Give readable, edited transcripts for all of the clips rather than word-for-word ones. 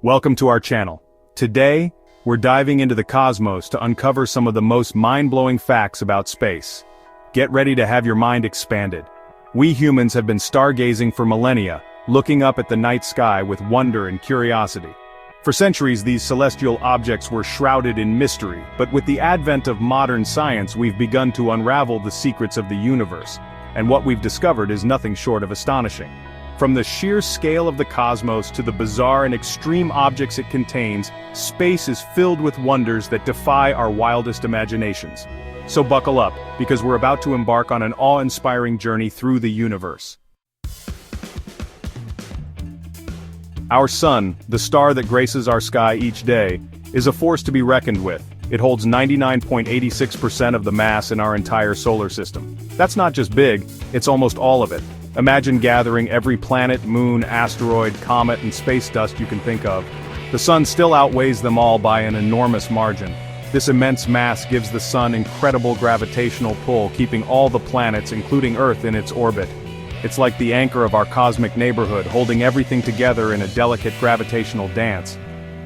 Welcome to our channel. Today, we're diving into the cosmos to uncover some of the most mind-blowing facts about space. Get ready to have your mind expanded. We humans have been stargazing for millennia, looking up at the night sky with wonder and curiosity. For centuries, these celestial objects were shrouded in mystery, but with the advent of modern science, we've begun to unravel the secrets of the universe. And what we've discovered is nothing short of astonishing. From the sheer scale of the cosmos to the bizarre and extreme objects it contains, space is filled with wonders that defy our wildest imaginations. So buckle up, because we're about to embark on an awe-inspiring journey through the universe. Our sun, the star that graces our sky each day, is a force to be reckoned with. It holds 99.86% of the mass in our entire solar system. That's not just big, it's almost all of it. Imagine gathering every planet, moon, asteroid, comet, and space dust you can think of. The sun still outweighs them all by an enormous margin. This immense mass gives the sun incredible gravitational pull, keeping all the planets, including Earth, in its orbit. It's like the anchor of our cosmic neighborhood, holding everything together in a delicate gravitational dance.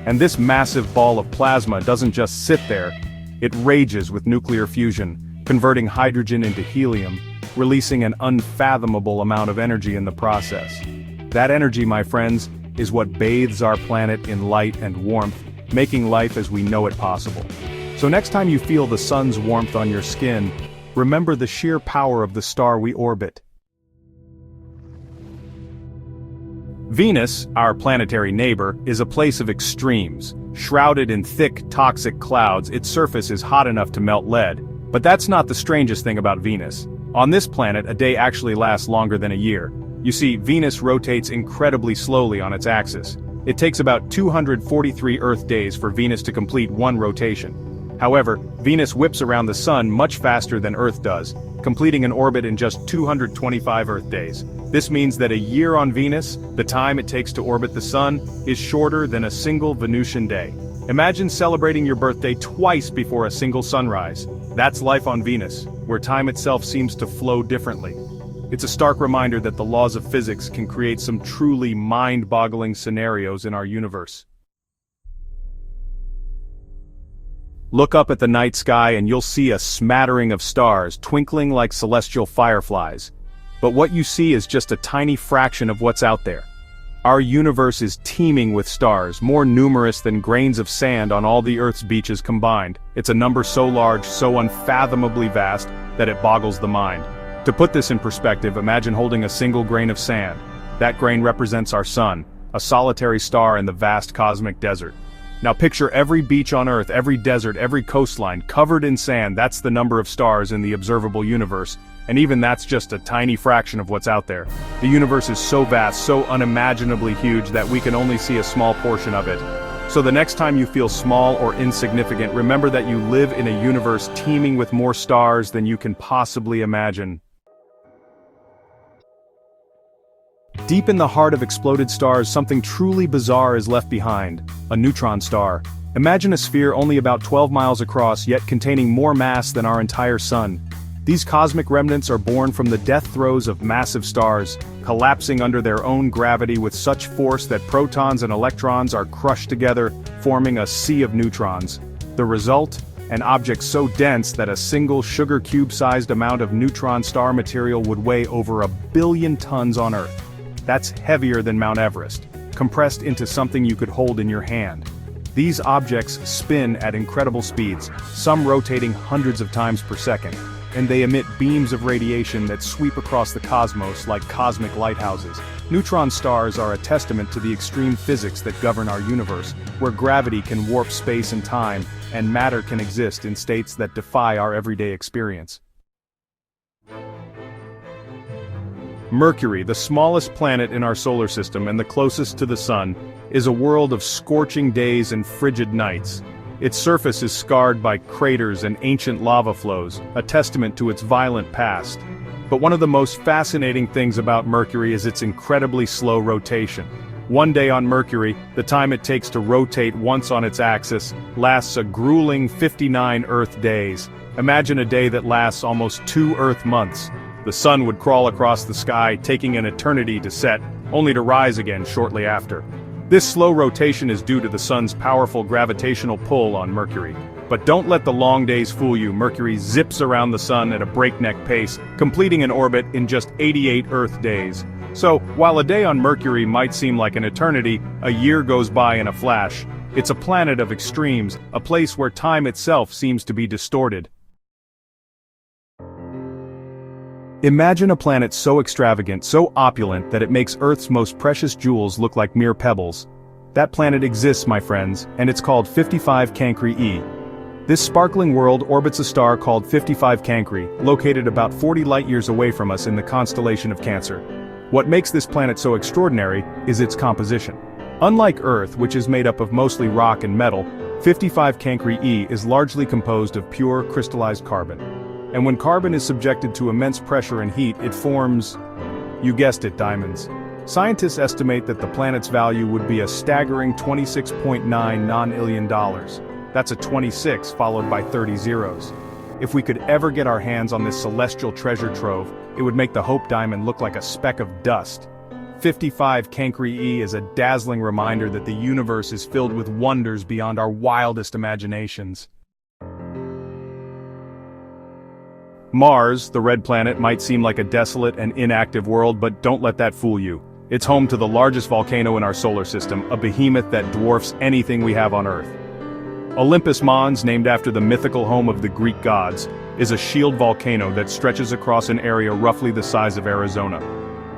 And this massive ball of plasma doesn't just sit there, it rages with nuclear fusion, converting hydrogen into helium, releasing an unfathomable amount of energy in the process. That energy, my friends, is what bathes our planet in light and warmth, making life as we know it possible. So next time you feel the sun's warmth on your skin, remember the sheer power of the star we orbit. Venus, our planetary neighbor, is a place of extremes. Shrouded in thick, toxic clouds, its surface is hot enough to melt lead. But that's not the strangest thing about Venus. On this planet, a day actually lasts longer than a year. You see, Venus rotates incredibly slowly on its axis. It takes about 243 Earth days for Venus to complete one rotation. However, Venus whips around the Sun much faster than Earth does, completing an orbit in just 225 Earth days. This means that a year on Venus, the time it takes to orbit the Sun, is shorter than a single Venusian day. Imagine celebrating your birthday twice before a single sunrise. That's life on Venus, where time itself seems to flow differently. It's a stark reminder that the laws of physics can create some truly mind-boggling scenarios in our universe. Look up at the night sky and you'll see a smattering of stars twinkling like celestial fireflies. But what you see is just a tiny fraction of what's out there. Our universe is teeming with stars, more numerous than grains of sand on all the Earth's beaches combined. It's a number so large, so unfathomably vast, that it boggles the mind. To put this in perspective, imagine holding a single grain of sand. That grain represents our sun, a solitary star in the vast cosmic desert. Now picture every beach on Earth, every desert, every coastline covered in sand. That's the number of stars in the observable universe. And even that's just a tiny fraction of what's out there. The universe is so vast, so unimaginably huge that we can only see a small portion of it. So the next time you feel small or insignificant, remember that you live in a universe teeming with more stars than you can possibly imagine. Deep in the heart of exploded stars, something truly bizarre is left behind: a neutron star. Imagine a sphere only about 12 miles across, yet containing more mass than our entire sun. These cosmic remnants are born from the death throes of massive stars, collapsing under their own gravity with such force that protons and electrons are crushed together, forming a sea of neutrons. The result? An object so dense that a single sugar cube-sized amount of neutron star material would weigh over 1 billion tons on Earth. That's heavier than Mount Everest, compressed into something you could hold in your hand. These objects spin at incredible speeds, some rotating hundreds of times per second, and they emit beams of radiation that sweep across the cosmos like cosmic lighthouses. Neutron stars are a testament to the extreme physics that govern our universe, where gravity can warp space and time, and matter can exist in states that defy our everyday experience. Mercury, the smallest planet in our solar system and the closest to the Sun, is a world of scorching days and frigid nights. Its surface is scarred by craters and ancient lava flows, a testament to its violent past. But one of the most fascinating things about Mercury is its incredibly slow rotation. One day on Mercury, the time it takes to rotate once on its axis, lasts a grueling 59 Earth days. Imagine a day that lasts almost 2 Earth months. The sun would crawl across the sky, taking an eternity to set, only to rise again shortly after. This slow rotation is due to the sun's powerful gravitational pull on Mercury. But don't let the long days fool you. Mercury zips around the sun at a breakneck pace, completing an orbit in just 88 Earth days. So, while a day on Mercury might seem like an eternity, a year goes by in a flash. It's a planet of extremes, a place where time itself seems to be distorted. Imagine a planet so extravagant, so opulent that it makes Earth's most precious jewels look like mere pebbles. That planet exists, my friends, and it's called 55 Cancri e. This sparkling world orbits a star called 55 Cancri, located about 40 light-years away from us in the constellation of Cancer. What makes this planet so extraordinary is its composition. Unlike Earth, which is made up of mostly rock and metal, 55 Cancri e is largely composed of pure crystallized carbon. And when carbon is subjected to immense pressure and heat, it forms, you guessed it, diamonds. Scientists estimate that the planet's value would be a staggering $26.9 non-illion. That's a 26 followed by 30 zeros. If we could ever get our hands on this celestial treasure trove, it would make the Hope Diamond look like a speck of dust. 55 Cancri e is a dazzling reminder that the universe is filled with wonders beyond our wildest imaginations. Mars, the red planet, might seem like a desolate and inactive world, but don't let that fool you. It's home to the largest volcano in our solar system, a behemoth that dwarfs anything we have on Earth. Olympus Mons, named after the mythical home of the Greek gods, is a shield volcano that stretches across an area roughly the size of Arizona.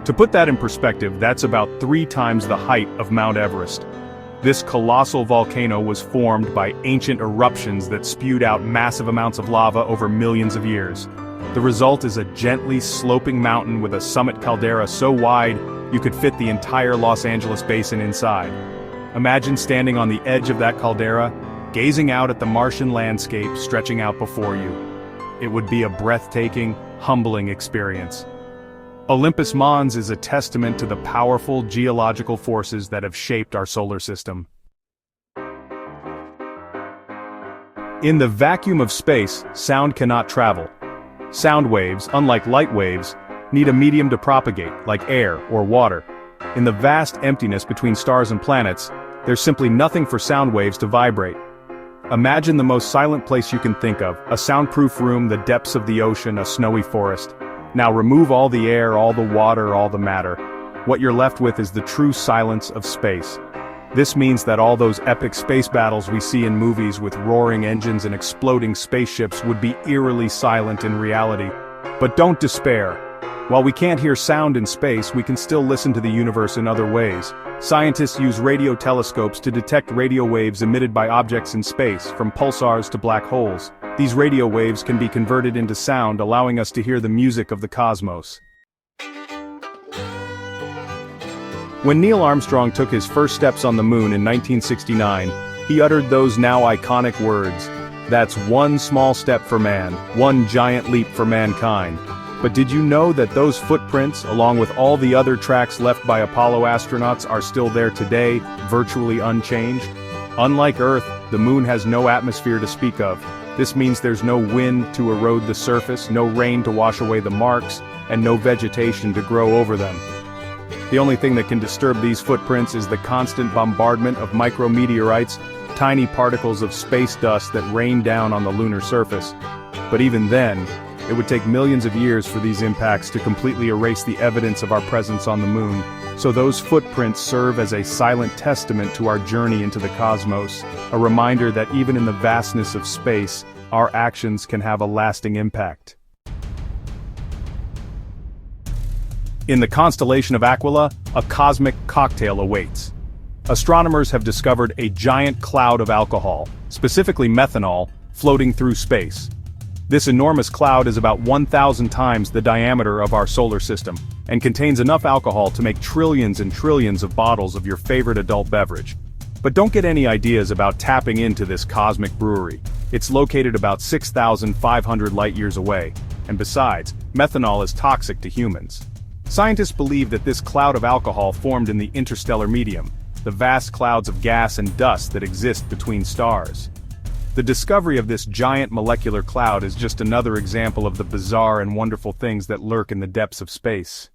To put that in perspective, that's about 3 times the height of Mount Everest. This colossal volcano was formed by ancient eruptions that spewed out massive amounts of lava over millions of years. The result is a gently sloping mountain with a summit caldera so wide you could fit the entire Los Angeles basin inside. Imagine standing on the edge of that caldera, gazing out at the Martian landscape stretching out before you. It would be a breathtaking, humbling experience. Olympus Mons is a testament to the powerful geological forces that have shaped our solar system. In the vacuum of space, sound cannot travel. Sound waves, unlike light waves, need a medium to propagate, like air or water. In the vast emptiness between stars and planets, there's simply nothing for sound waves to vibrate. Imagine the most silent place you can think of, a soundproof room, the depths of the ocean, a snowy forest. Now remove all the air, all the water, all the matter. What you're left with is the true silence of space. This means that all those epic space battles we see in movies with roaring engines and exploding spaceships would be eerily silent in reality. But don't despair. While we can't hear sound in space, we can still listen to the universe in other ways. Scientists use radio telescopes to detect radio waves emitted by objects in space, from pulsars to black holes. These radio waves can be converted into sound, allowing us to hear the music of the cosmos. When Neil Armstrong took his first steps on the moon in 1969, he uttered those now iconic words, "That's one small step for man, one giant leap for mankind." But did you know that those footprints, along with all the other tracks left by Apollo astronauts, are still there today, virtually unchanged? Unlike Earth, the moon has no atmosphere to speak of. This means there's no wind to erode the surface, no rain to wash away the marks, and no vegetation to grow over them. The only thing that can disturb these footprints is the constant bombardment of micrometeorites, tiny particles of space dust that rain down on the lunar surface. But even then, it would take millions of years for these impacts to completely erase the evidence of our presence on the moon. So those footprints serve as a silent testament to our journey into the cosmos, a reminder that even in the vastness of space, our actions can have a lasting impact. In the constellation of Aquila, a cosmic cocktail awaits. Astronomers have discovered a giant cloud of alcohol, specifically methanol, floating through space. This enormous cloud is about 1,000 times the diameter of our solar system, and contains enough alcohol to make trillions and trillions of bottles of your favorite adult beverage. But don't get any ideas about tapping into this cosmic brewery. It's located about 6,500 light-years away, and besides, methanol is toxic to humans. Scientists believe that this cloud of alcohol formed in the interstellar medium, the vast clouds of gas and dust that exist between stars. The discovery of this giant molecular cloud is just another example of the bizarre and wonderful things that lurk in the depths of space.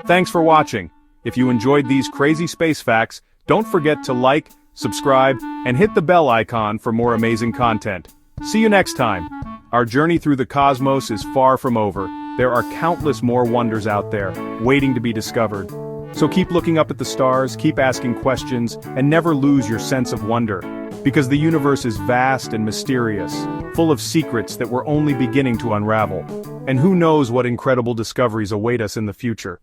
Thanks for watching. If you enjoyed these crazy space facts, don't forget to like, subscribe, and hit the bell icon for more amazing content. See you next time. Our journey through the cosmos is far from over. There are countless more wonders out there, waiting to be discovered. So keep looking up at the stars, keep asking questions, and never lose your sense of wonder. Because the universe is vast and mysterious, full of secrets that we're only beginning to unravel. And who knows what incredible discoveries await us in the future.